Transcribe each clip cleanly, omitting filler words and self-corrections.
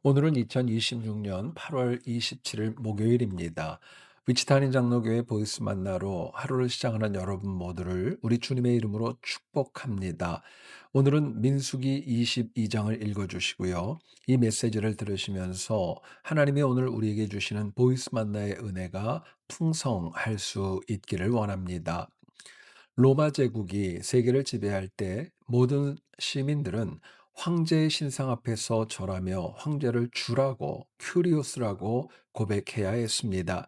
오늘은 2026년 8월 27일 목요일입니다. 위치타인 장로교회 보이스 만나로 하루를 시작하는 여러분 모두를 우리 주님의 이름으로 축복합니다. 오늘은 민수기 22장을 읽어주시고요. 이 메시지를 들으시면서 하나님이 오늘 우리에게 주시는 보이스 만나의 은혜가 풍성할 수 있기를 원합니다. 로마 제국이 세계를 지배할 때 모든 시민들은 황제의 신상 앞에서 절하며 황제를 주라고 큐리오스라고 고백해야 했습니다.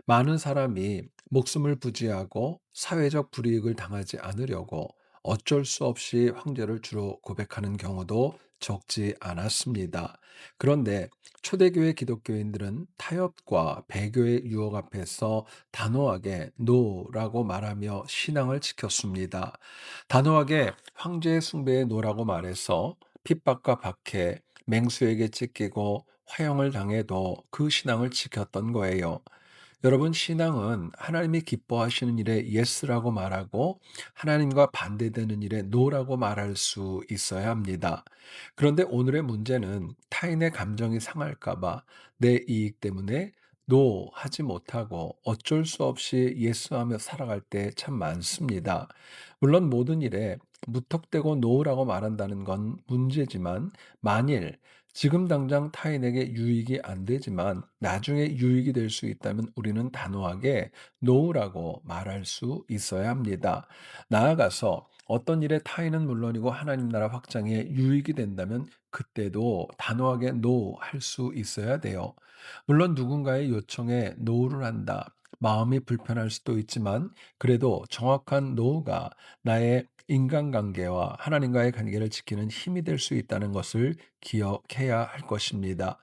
많은 사람이 목숨을 부지하고 사회적 불이익을 당하지 않으려고 어쩔 수 없이 황제를 주로 고백하는 경우도 적지 않았습니다. 그런데 초대교회 기독교인들은 타협과 배교의 유혹 앞에서 단호하게 노라고 말하며 신앙을 지켰습니다. 단호하게 황제의 숭배에 노라고 말해서 핍박과 박해, 맹수에게 찢기고 화형을 당해도 그 신앙을 지켰던 거예요. 여러분, 신앙은 하나님이 기뻐하시는 일에 예스라고 말하고 하나님과 반대되는 일에 노라고 말할 수 있어야 합니다. 그런데 오늘의 문제는 타인의 감정이 상할까봐 내 이익 때문에 노 하지 못하고 어쩔 수 없이 예스하며 살아갈 때 참 많습니다. 물론 모든 일에 무턱대고 노라고 말한다는 건 문제지만 만일 지금 당장 타인에게 유익이 안 되지만 나중에 유익이 될 수 있다면 우리는 단호하게 노라고 말할 수 있어야 합니다. 나아가서 어떤 일에 타인은 물론이고 하나님 나라 확장에 유익이 된다면 그때도 단호하게 노 할 수 있어야 돼요. 물론 누군가의 요청에 노를 한다. 마음이 불편할 수도 있지만 그래도 정확한 노가 나의 인간관계와 하나님과의 관계를 지키는 힘이 될 수 있다는 것을 기억해야 할 것입니다.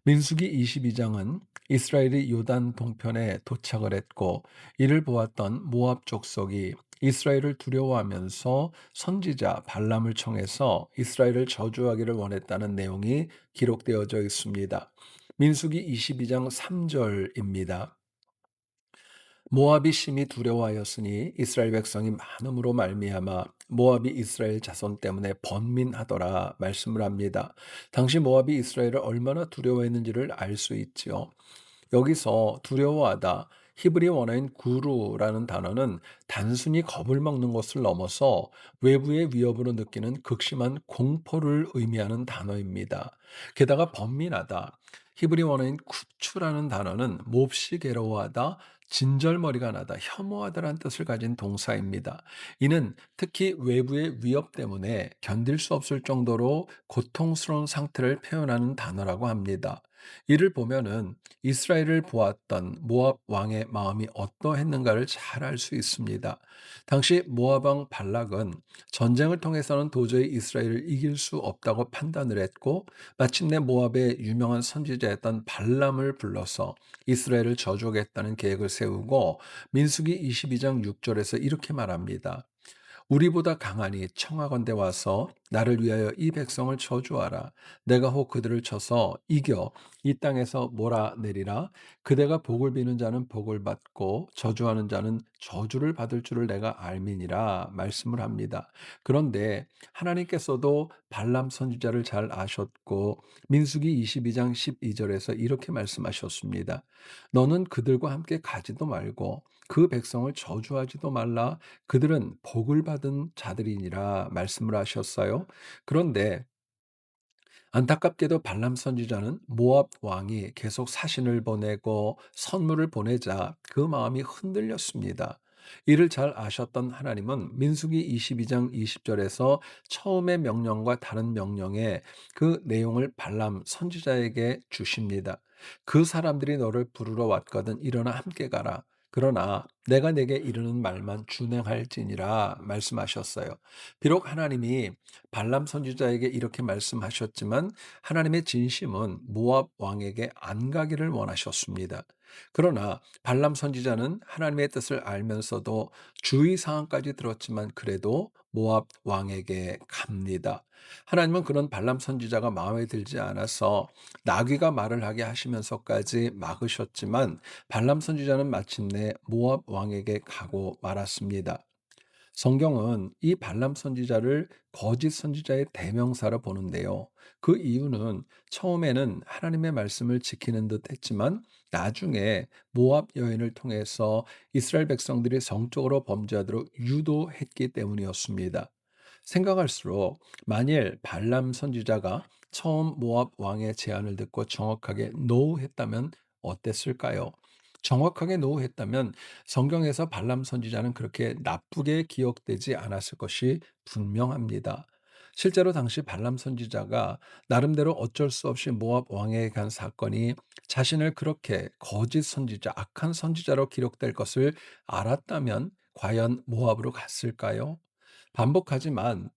민수기 22장은 이스라엘이 요단 동편에 도착을 했고 이를 보았던 모압 족속이 이스라엘을 두려워하면서 선지자 발람을 청해서 이스라엘을 저주하기를 원했다는 내용이 기록되어져 있습니다. 민수기 22장 3절입니다. 모압이 심히 두려워하였으니 이스라엘 백성이 많음으로 말미암아 모압이 이스라엘 자손 때문에 번민하더라 말씀을 합니다. 당시 모압이 이스라엘을 얼마나 두려워했는지를 알 수 있지요. 여기서 두려워하다, 히브리 원어인 구루라는 단어는 단순히 겁을 먹는 것을 넘어서 외부의 위협으로 느끼는 극심한 공포를 의미하는 단어입니다. 게다가 번민하다, 히브리 원어인 쿠추라는 단어는 몹시 괴로워하다, 진절머리가 나다, 혐오하다라는 뜻을 가진 동사입니다. 이는 특히 외부의 위협 때문에 견딜 수 없을 정도로 고통스러운 상태를 표현하는 단어라고 합니다. 이를 보면은 이스라엘을 보았던 모압 왕의 마음이 어떠했는가를 잘 알 수 있습니다. 당시 모압 왕 발락은 전쟁을 통해서는 도저히 이스라엘을 이길 수 없다고 판단을 했고 마침내 모압의 유명한 선지자였던 발람을 불러서 이스라엘을 저주하겠다는 계획을 세우고 민수기 22장 6절에서 이렇게 말합니다. 우리보다 강하니 청하건대 와서 나를 위하여 이 백성을 저주하라. 내가 혹 그들을 쳐서 이겨 이 땅에서 몰아내리라. 그대가 복을 비는 자는 복을 받고 저주하는 자는 저주를 받을 줄을 내가 알미니라 말씀을 합니다. 그런데 하나님께서도 발람 선지자를 잘 아셨고 민수기 22장 12절에서 이렇게 말씀하셨습니다. 너는 그들과 함께 가지도 말고 그 백성을 저주하지도 말라. 그들은 복을 받은 자들이니라 말씀을 하셨어요. 그런데 안타깝게도 발람 선지자는 모압 왕이 계속 사신을 보내고 선물을 보내자 그 마음이 흔들렸습니다. 이를 잘 아셨던 하나님은 민수기 22장 20절에서 처음의 명령과 다른 명령의 그 내용을 발람 선지자에게 주십니다. 그 사람들이 너를 부르러 왔거든 일어나 함께 가라. 그러나 내가 내게 이르는 말만 준행할지니라 말씀하셨어요. 비록 하나님이 발람 선지자에게 이렇게 말씀하셨지만 하나님의 진심은 모압 왕에게 안 가기를 원하셨습니다. 그러나 발람 선지자는 하나님의 뜻을 알면서도 주의 사항까지 들었지만 그래도 모압 왕에게 갑니다. 하나님은 그런 발람 선지자가 마음에 들지 않아서 나귀가 말을 하게 하시면서까지 막으셨지만 발람 선지자는 마침내 모압 왕에게 가고 말았습니다. 성경은 이 발람 선지자를 거짓 선지자의 대명사로 보는데요. 그 이유는 처음에는 하나님의 말씀을 지키는 듯 했지만 나중에 모압 여인을 통해서 이스라엘 백성들이 성적으로 범죄하도록 유도했기 때문이었습니다. 생각할수록 만일 발람 선지자가 처음 모압 왕의 제안을 듣고 정확하게 노했다면 어땠을까요? 정확하게 노했다면 성경에서 발람 선지자는 그렇게 나쁘게 기억되지 않았을 것이 분명합니다. 실제로 당시 발람 선지자가 나름대로 어쩔 수 없이 모압 왕에게 간 사건이 자신을 그렇게 거짓 선지자, 악한 선지자로 기록될 것을 알았다면 과연 모압으로 갔을까요? 반복하지만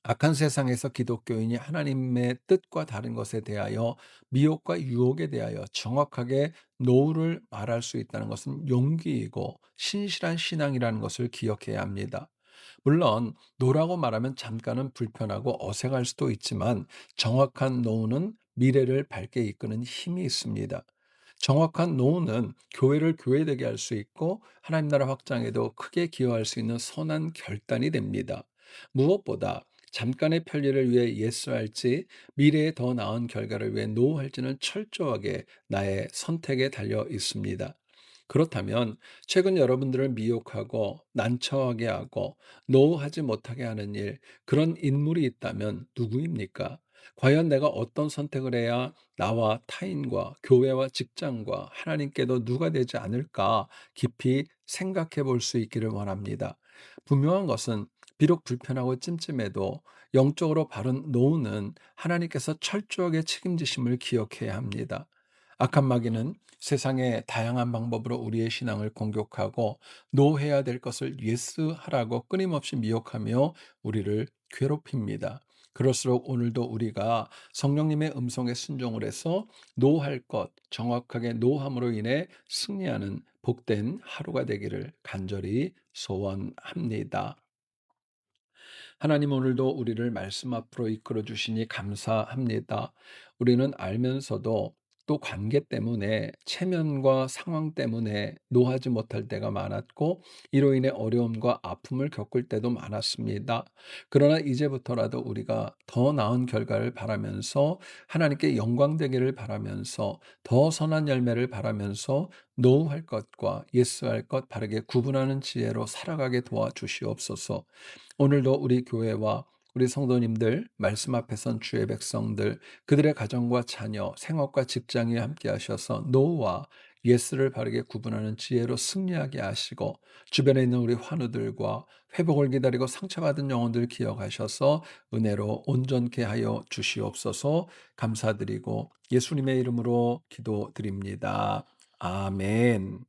악한 세상에서 기독교인이 하나님의 뜻과 다른 것에 대하여 미혹과 유혹에 대하여 정확하게 노를 말할 수 있다는 것은 용기이고 신실한 신앙이라는 것을 기억해야 합니다. 물론 노라고 말하면 잠깐은 불편하고 어색할 수도 있지만 정확한 노는 미래를 밝게 이끄는 힘이 있습니다. 정확한 노는 교회를 교회되게 할 수 있고 하나님 나라 확장에도 크게 기여할 수 있는 선한 결단이 됩니다. 무엇보다 잠깐의 편리를 위해 예스할지 미래에 더 나은 결과를 위해 노할지는 철저하게 나의 선택에 달려 있습니다. 그렇다면 최근 여러분들을 미혹하고 난처하게 하고 노하지 못하게 하는 일, 그런 인물이 있다면 누구입니까? 과연 내가 어떤 선택을 해야 나와 타인과 교회와 직장과 하나님께도 누가 되지 않을까 깊이 생각해 볼 수 있기를 원합니다. 분명한 것은 비록 불편하고 찜찜해도 영적으로 바른 노는 하나님께서 철저하게 책임지심을 기억해야 합니다. 악한 마귀는 세상의 다양한 방법으로 우리의 신앙을 공격하고 노해야 될 것을 예스하라고 끊임없이 미혹하며 우리를 괴롭힙니다. 그럴수록 오늘도 우리가 성령님의 음성에 순종을 해서 노할 것, 정확하게 노함으로 인해 승리하는 복된 하루가 되기를 간절히 소원합니다. 하나님 오늘도 우리를 말씀 앞으로 이끌어 주시니 감사합니다. 우리는 알면서도 또 관계 때문에 체면과 상황 때문에 노하지 못할 때가 많았고 이로 인해 어려움과 아픔을 겪을 때도 많았습니다. 그러나 이제부터라도 우리가 더 나은 결과를 바라면서 하나님께 영광 되기를 바라면서 더 선한 열매를 바라면서 노할 것과 예스할 것 바르게 구분하는 지혜로 살아가게 도와주시옵소서. 오늘도 우리 교회와 우리 성도님들, 말씀 앞에 선 주의 백성들, 그들의 가정과 자녀, 생업과 직장에 함께 하셔서 노와 예스를 바르게 구분하는 지혜로 승리하게 하시고 주변에 있는 우리 환우들과 회복을 기다리고 상처받은 영혼들 기억하셔서 은혜로 온전케 하여 주시옵소서. 감사드리고 예수님의 이름으로 기도드립니다. 아멘.